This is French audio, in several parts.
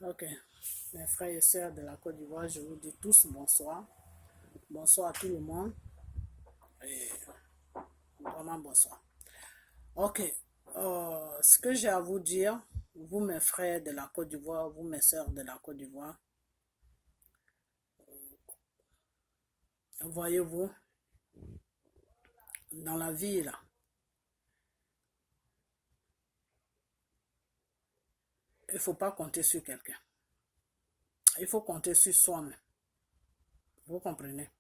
Ok, mes frères et sœurs de la Côte d'Ivoire, je vous dis tous bonsoir. Bonsoir à tout le monde. Et vraiment bonsoir. Ok, ce que j'ai à vous dire, vous mes frères de la Côte d'Ivoire, vous mes sœurs de la Côte d'Ivoire, voyez-vous, dans la vie là, il ne faut pas compter sur quelqu'un. Il faut compter sur soi-même. Vous comprenez?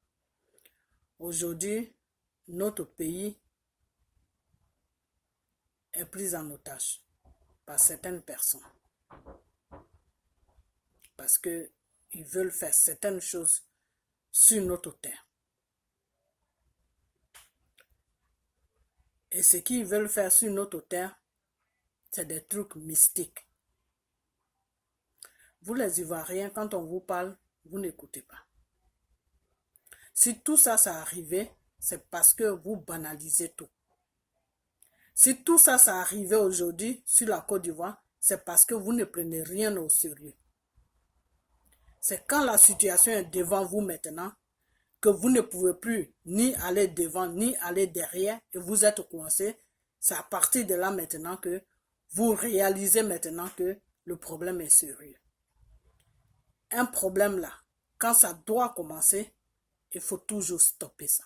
Aujourd'hui, notre pays est pris en otage par certaines personnes parce qu'ils veulent faire certaines choses sur notre terre. Et ce qu'ils veulent faire sur notre terre, c'est des trucs mystiques. Vous les Ivoiriens, quand on vous parle, vous n'écoutez pas. Si tout ça, ça arrivé, c'est parce que vous banalisez tout. Si tout ça, ça arrivé aujourd'hui sur la Côte d'Ivoire, c'est parce que vous ne prenez rien au sérieux. C'est quand la situation est devant vous maintenant que vous ne pouvez plus ni aller devant ni aller derrière et vous êtes coincé. C'est à partir de là maintenant que vous réalisez maintenant que le problème est sérieux. Un problème là, quand ça doit commencer, il faut toujours stopper ça.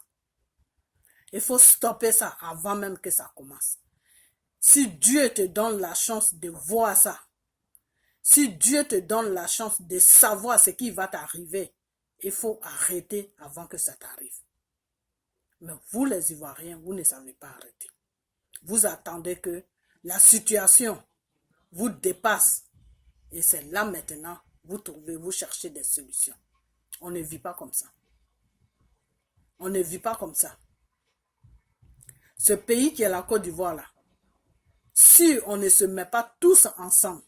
Il faut stopper ça avant même que ça commence. Si Dieu te donne la chance de voir ça, si Dieu te donne la chance de savoir ce qui va t'arriver, il faut arrêter avant que ça t'arrive. Mais vous les Ivoiriens, vous ne savez pas arrêter. Vous attendez que la situation vous dépasse. Et c'est là maintenant, vous cherchez des solutions. On ne vit pas comme ça. On ne vit pas comme ça. Ce pays qui est la Côte d'Ivoire là, si on ne se met pas tous ensemble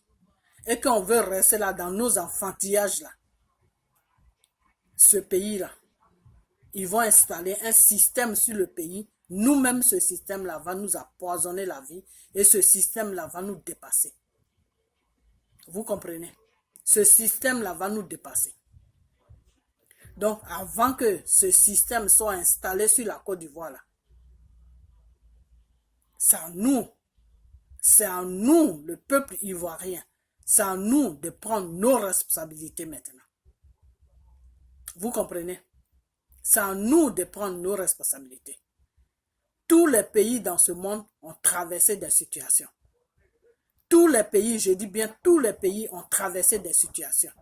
et qu'on veut rester là dans nos enfantillages là, ce pays là, ils vont installer un système sur le pays. Nous-mêmes, ce système-là va nous empoisonner la vie et ce système-là va nous dépasser. Vous comprenez? Ce système-là va nous dépasser. Donc, avant que ce système soit installé sur la Côte d'Ivoire, là, c'est à nous, le peuple ivoirien, c'est à nous de prendre nos responsabilités maintenant. Vous comprenez? C'est à nous de prendre nos responsabilités. Tous les pays dans ce monde ont traversé des situations. Tous les pays, je dis bien tous les pays ont traversé des situations.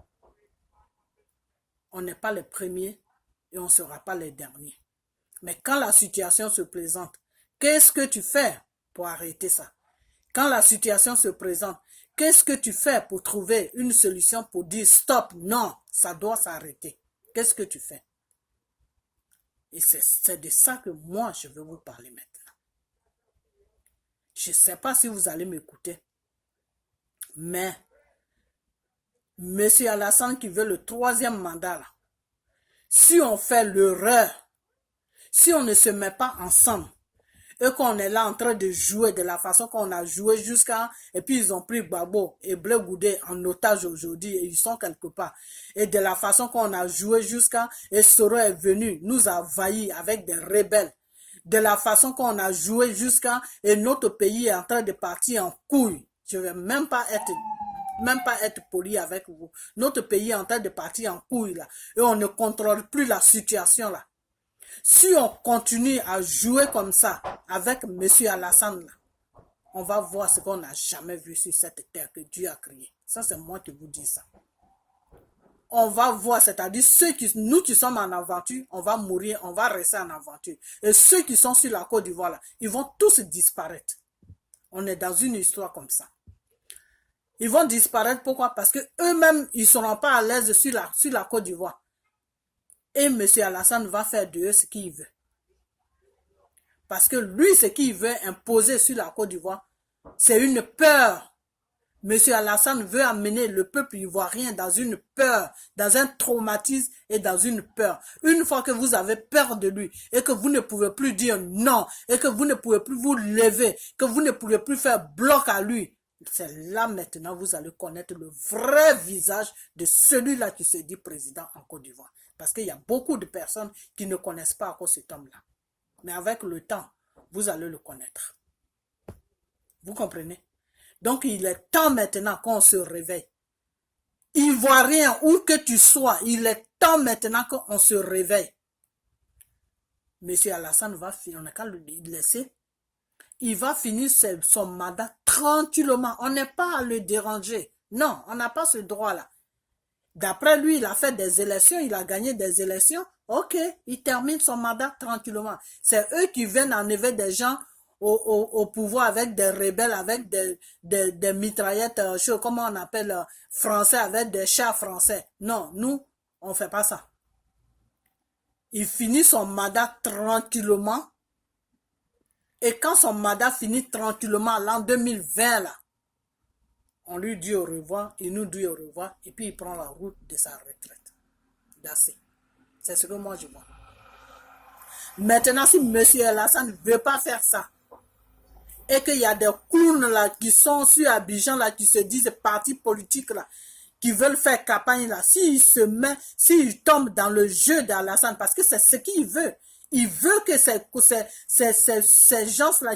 On n'est pas les premiers et on ne sera pas les derniers. Mais quand la situation se présente, qu'est-ce que tu fais pour arrêter ça? Quand la situation se présente, qu'est-ce que tu fais pour trouver une solution pour dire stop, non, ça doit s'arrêter? Qu'est-ce que tu fais? Et c'est de ça que moi, je veux vous parler maintenant. Je ne sais pas si vous allez m'écouter, mais M. Alassane qui veut le 3e mandat, là, si on fait l'erreur, si on ne se met pas ensemble, et qu'on est là en train de jouer de la façon qu'on a joué jusqu'à... Et puis ils ont pris Gbagbo et Blé Goudé en otage aujourd'hui et ils sont quelque part. Et de la façon qu'on a joué jusqu'à... Et Soro est venu, nous a envahis avec des rebelles. De la façon qu'on a joué jusqu'à... Et notre pays est en train de partir en couille. Je ne vais même pas être poli avec vous. Notre pays est en train de partir en couille là. Et on ne contrôle plus la situation là. Si on continue à jouer comme ça avec M. Alassane, on va voir ce qu'on n'a jamais vu sur cette terre que Dieu a créée. Ça, c'est moi qui vous dis ça. On va voir, c'est-à-dire nous qui sommes en aventure, on va mourir, on va rester en aventure. Et ceux qui sont sur la Côte d'Ivoire, ils vont tous disparaître. On est dans une histoire comme ça. Ils vont disparaître, pourquoi? Parce qu'eux-mêmes, ils ne seront pas à l'aise sur la Côte d'Ivoire. Et M. Alassane va faire de eux ce qu'il veut. Parce que lui, ce qu'il veut imposer sur la Côte d'Ivoire, c'est une peur. M. Alassane veut amener le peuple ivoirien dans une peur, dans un traumatisme et dans une peur. Une fois que vous avez peur de lui et que vous ne pouvez plus dire non, et que vous ne pouvez plus vous lever, que vous ne pouvez plus faire bloc à lui, C'est là maintenant vous allez connaître le vrai visage de celui-là qui se dit président en Côte d'Ivoire. Parce qu'il y a beaucoup de personnes qui ne connaissent pas encore cet homme-là. Mais avec le temps, vous allez le connaître. Vous comprenez? Donc il est temps maintenant qu'on se réveille. Ivoirien, où que tu sois, il est temps maintenant qu'on se réveille. Monsieur Alassane va finir, on n'a qu'à le laisser. Il va finir son mandat tranquillement. On n'est pas à le déranger. Non, on n'a pas ce droit-là. D'après lui, il a fait des élections, il a gagné des élections. Ok, il termine son mandat tranquillement. C'est eux qui viennent enlever des gens au pouvoir avec des rebelles, avec des mitraillettes, comment on appelle, français, avec des chars français. Non, nous, on ne fait pas ça. Il finit son mandat tranquillement. Et quand son mandat finit tranquillement, l'an 2020, là, on lui dit au revoir, il nous dit au revoir, et puis il prend la route de sa retraite. C'est ce que moi je vois. Maintenant, si M. Alassane ne veut pas faire ça, et qu'il y a des clowns là qui sont sur Abidjan, là, qui se disent partis politiques, là, qui veulent faire campagne, là, s'il tombe dans le jeu d'Alassane, parce que c'est ce qu'il veut. Il veut que ces gens-là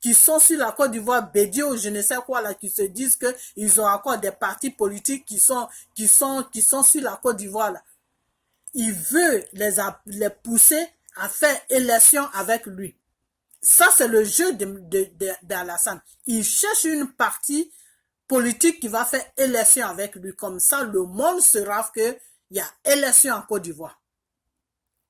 qui sont sur la Côte d'Ivoire, Bédio, je ne sais quoi, là, qui se disent qu'ils ont encore des partis politiques qui sont sur la Côte d'Ivoire, là. Il veut les pousser à faire élection avec lui. Ça, c'est le jeu d'Alassane. Il cherche une partie politique qui va faire élection avec lui. Comme ça, le monde saura qu'il y a élection en Côte d'Ivoire.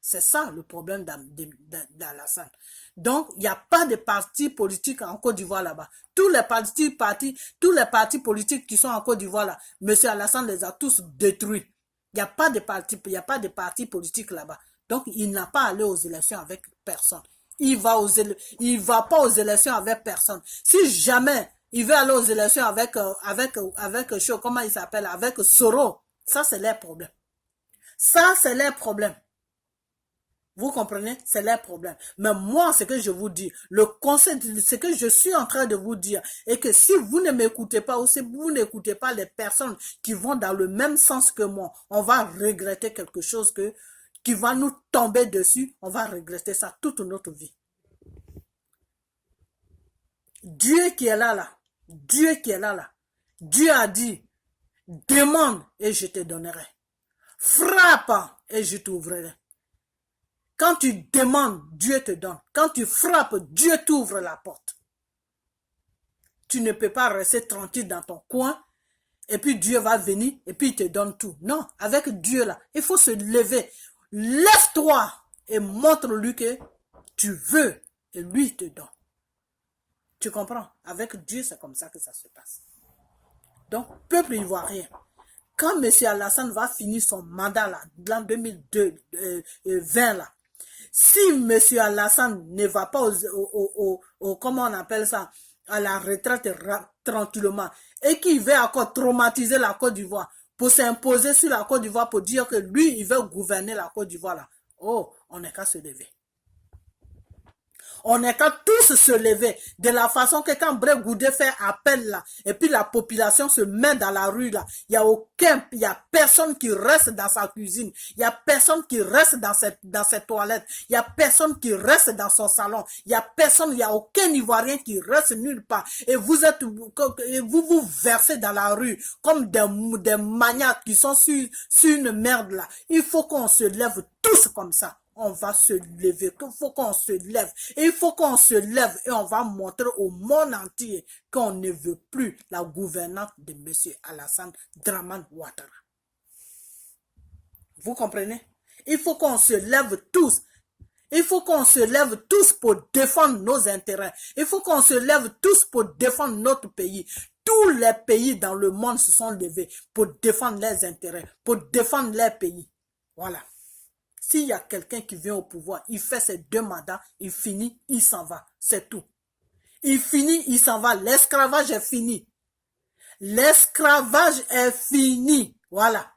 C'est ça le problème d'Alassane. Donc, il n'y a pas de parti politique en Côte d'Ivoire là-bas. Tous les partis politiques qui sont en Côte d'Ivoire là, M. Alassane les a tous détruits. Il n'y a pas de parti politique là-bas. Donc, il n'a pas allé aux élections avec personne. Il va pas aux élections avec personne. Si jamais il veut aller aux élections avec comment il s'appelle, avec Soro, ça c'est leur problème. Ça c'est leur problème. Vous comprenez? C'est leur problème. Mais moi, ce que je vous dis, le conseil, ce que je suis en train de vous dire, est que si vous ne m'écoutez pas, ou si vous n'écoutez pas les personnes qui vont dans le même sens que moi, on va regretter quelque chose qui va nous tomber dessus. On va regretter ça toute notre vie. Dieu qui est là, Dieu qui est là, Dieu a dit, demande et je te donnerai. Frappe et je t'ouvrirai. Quand tu demandes, Dieu te donne. Quand tu frappes, Dieu t'ouvre la porte. Tu ne peux pas rester tranquille dans ton coin et puis Dieu va venir et puis il te donne tout. Non, avec Dieu là, il faut se lever. Lève-toi et montre-lui que tu veux et lui te donne. Tu comprends? Avec Dieu, c'est comme ça que ça se passe. Donc, peuple ivoirien, quand M. Alassane va finir son mandat là, l'an 2020 là, si M. Alassane ne va pas comment on appelle ça, à la retraite tranquillement, et qu'il veut encore traumatiser la Côte d'Ivoire, pour s'imposer sur la Côte d'Ivoire, pour dire que lui, il veut gouverner la Côte d'Ivoire là, oh, on n'est qu'à se lever. On n'est qu'à tous se lever de la façon que quand Bré Goudé fait appel là, et puis la population se met dans la rue là, il y a personne qui reste dans sa cuisine, il y a personne qui reste dans ses toilettes, il y a personne qui reste dans son salon, il y a aucun Ivoirien qui reste nulle part. Et vous vous versez dans la rue comme des maniaques qui sont sur une merde là. Il faut qu'on se lève tous comme ça. On va se lever, il faut qu'on se lève. Et il faut qu'on se lève et on va montrer au monde entier qu'on ne veut plus la gouvernance de M. Alassane Dramane Ouattara. Vous comprenez? Il faut qu'on se lève tous. Il faut qu'on se lève tous pour défendre nos intérêts. Il faut qu'on se lève tous pour défendre notre pays. Tous les pays dans le monde se sont levés pour défendre leurs intérêts, pour défendre leur pays. Voilà. S'il y a quelqu'un qui vient au pouvoir, il fait ses 2 mandats, il finit, il s'en va. C'est tout. Il finit, il s'en va. L'esclavage est fini. L'esclavage est fini. Voilà.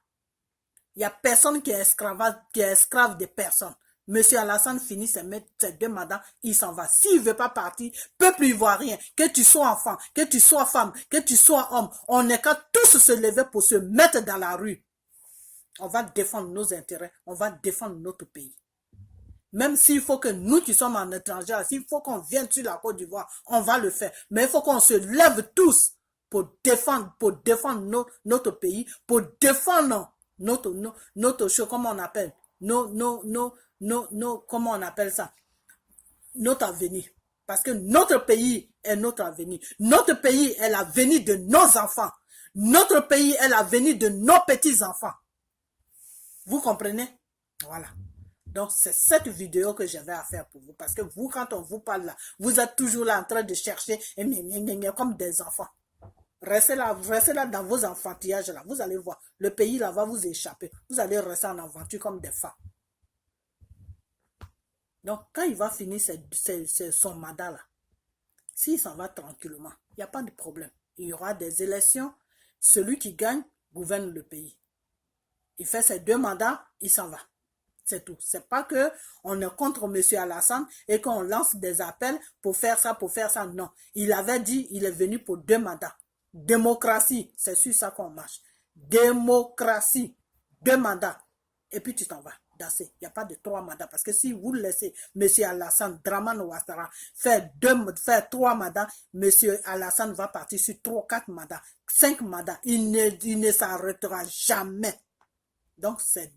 Il n'y a personne qui est esclave de personne. Monsieur Alassane finit ses 2 mandats, il s'en va. S'il ne veut pas partir, peuple ivoirien, que tu sois enfant, que tu sois femme, que tu sois homme, on n'est qu'à tous se lever pour se mettre dans la rue. On va défendre nos intérêts, on va défendre notre pays. Même s'il faut que nous qui sommes en étranger, s'il faut qu'on vienne sur la Côte d'Ivoire, on va le faire. Mais il faut qu'on se lève tous pour défendre notre pays, pour défendre notre chose, comment on appelle, comment on appelle ça, notre avenir. Parce que notre pays est notre avenir. Notre pays est l'avenir de nos enfants. Notre pays est l'avenir de nos petits-enfants. Vous comprenez? Voilà. Donc, c'est cette vidéo que j'avais à faire pour vous. Parce que vous, quand on vous parle là, vous êtes toujours là en train de chercher comme des enfants. Restez là dans vos enfantillages là. Vous allez voir. Le pays là va vous échapper. Vous allez rester en aventure comme des femmes. Donc, quand il va finir son mandat là, s'il s'en va tranquillement, il n'y a pas de problème. Il y aura des élections. Celui qui gagne gouverne le pays. Il fait ses 2 mandats, il s'en va. C'est tout. C'est pas que on est contre M. Alassane et qu'on lance des appels pour faire ça, Non. Il avait dit, il est venu pour 2 mandats. Démocratie, c'est sur ça qu'on marche. Démocratie, 2 mandats. Et puis tu t'en vas. Il n'y a pas de 3 mandats. Parce que si vous laissez M. Alassane, Dramane Ouattara, faire 3 mandats, M. Alassane va partir sur 3, 4 mandats, 5 mandats. Il ne s'arrêtera jamais. Donc, c'est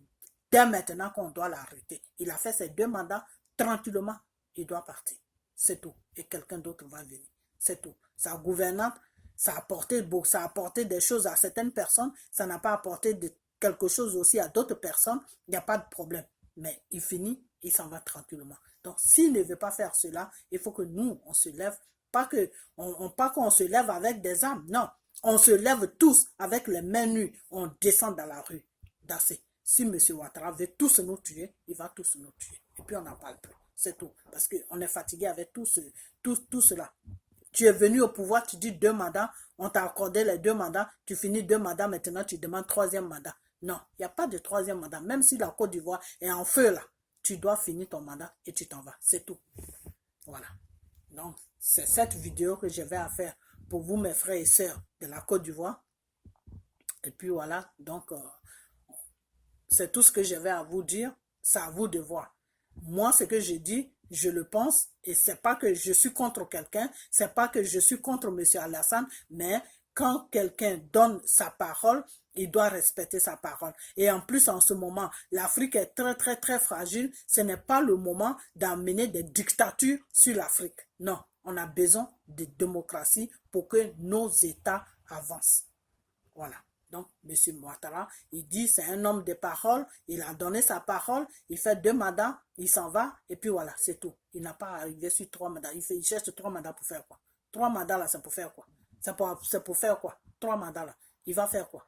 dès maintenant qu'on doit l'arrêter. Il a fait ses 2 mandats, tranquillement, il doit partir. C'est tout. Et quelqu'un d'autre va venir. C'est tout. Sa gouvernante, ça a apporté des choses à certaines personnes, ça n'a pas apporté quelque chose aussi à d'autres personnes, il n'y a pas de problème. Mais il finit, il s'en va tranquillement. Donc, s'il ne veut pas faire cela, il faut que nous, on se lève. Pas qu'on se lève avec des armes, non. On se lève tous avec les mains nues, on descend dans la rue. D'assez. Si M. Ouattara veut tous nous tuer, il va tous nous tuer. Et puis on n'en parle plus. C'est tout. Parce qu'on est fatigué avec tout cela. Tu es venu au pouvoir, tu dis 2 mandats, on t'a accordé les 2 mandats, tu finis 2 mandats, maintenant tu demandes 3e mandat. Non, il n'y a pas de 3e mandat. Même si la Côte d'Ivoire est en feu là, tu dois finir ton mandat et tu t'en vas. C'est tout. Voilà. Donc, c'est cette vidéo que je vais à faire pour vous, mes frères et sœurs de la Côte d'Ivoire. Et puis voilà, donc... c'est tout ce que j'avais à vous dire. C'est à vous de voir. Moi, ce que je dis, je le pense. Et c'est pas que je suis contre quelqu'un. C'est pas que je suis contre M. Alassane. Mais quand quelqu'un donne sa parole, il doit respecter sa parole. Et en plus, en ce moment, l'Afrique est très, très, très fragile. Ce n'est pas le moment d'amener des dictatures sur l'Afrique. Non, on a besoin de démocratie pour que nos États avancent. Voilà. Donc, M. Ouattara, il dit c'est un homme de parole, il a donné sa parole, il fait 2 mandats, il s'en va, et puis voilà, c'est tout. Il n'a pas arrivé sur 3 mandats. Il cherche 3 mandats pour faire quoi? 3 mandats là, c'est pour faire quoi? C'est pour faire quoi? 3 mandats là, il va faire quoi?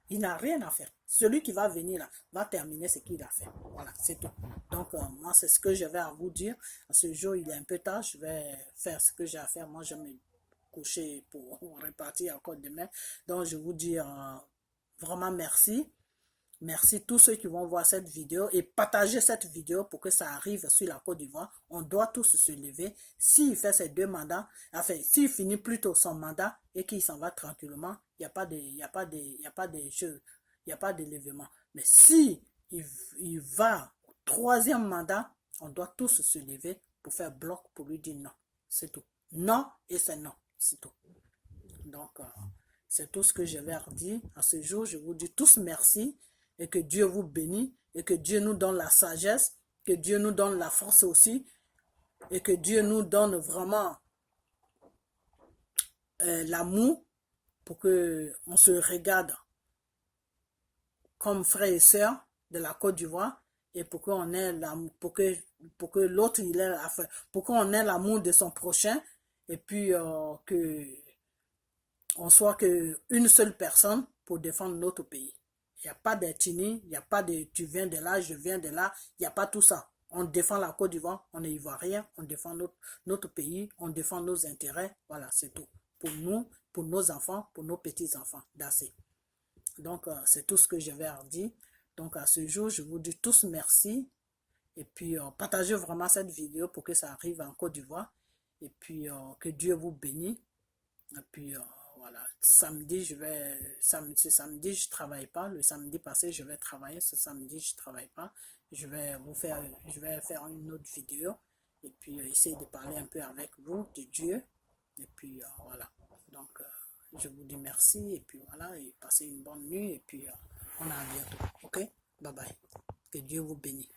Il n'a rien à faire. Celui qui va venir là, va terminer ce qu'il a fait. Voilà, c'est tout. Donc, moi, c'est ce que j'avais à vous dire. À ce jour, il est un peu tard, je vais faire ce que j'ai à faire. Moi, je me coucher pour repartir encore demain. Donc, je vous dis vraiment merci. Merci tous ceux qui vont voir cette vidéo et partager cette vidéo pour que ça arrive sur la Côte d'Ivoire. On doit tous se lever. S'il fait ses 2 mandats, enfin, s'il finit plutôt son mandat et qu'il s'en va tranquillement, il n'y a pas d'élévement. Mais si il va au 3e mandat, on doit tous se lever pour faire bloc pour lui dire non. C'est tout. Non et c'est non. C'est tout. Donc, c'est tout ce que je vais redire. À ce jour, je vous dis tous merci et que Dieu vous bénisse et que Dieu nous donne la sagesse, que Dieu nous donne la force aussi et que Dieu nous donne vraiment l'amour pour qu'on se regarde comme frères et sœurs de la Côte d'Ivoire et pour qu'on ait l'amour, pour que l'autre il ait affaire, pour qu'on ait l'amour de son prochain et puis que on soit qu'une seule personne pour défendre notre pays. Il n'y a pas d'ethnie, il n'y a pas de tu viens de là, je viens de là, il n'y a pas tout ça. On défend la Côte d'Ivoire, on est ivoirien, on défend notre pays, on défend nos intérêts, voilà, c'est tout. Pour nous, pour nos enfants, pour nos petits-enfants, d'assez. Donc, c'est tout ce que je vais dire. Donc, à ce jour, je vous dis tous merci Et puis, partagez vraiment cette vidéo pour que ça arrive en Côte d'Ivoire. Et puis, que Dieu vous bénisse. Et puis, voilà. Samedi, ce samedi, je ne travaille pas. Le samedi passé, je vais travailler. Ce samedi, je ne travaille pas. Je vais faire une autre vidéo. Et puis, essayer de parler un peu avec vous de Dieu. Et puis, voilà. Donc, je vous dis merci. Et puis, voilà. Et passez une bonne nuit. Et puis, on a à bientôt. OK? Bye bye. Que Dieu vous bénisse.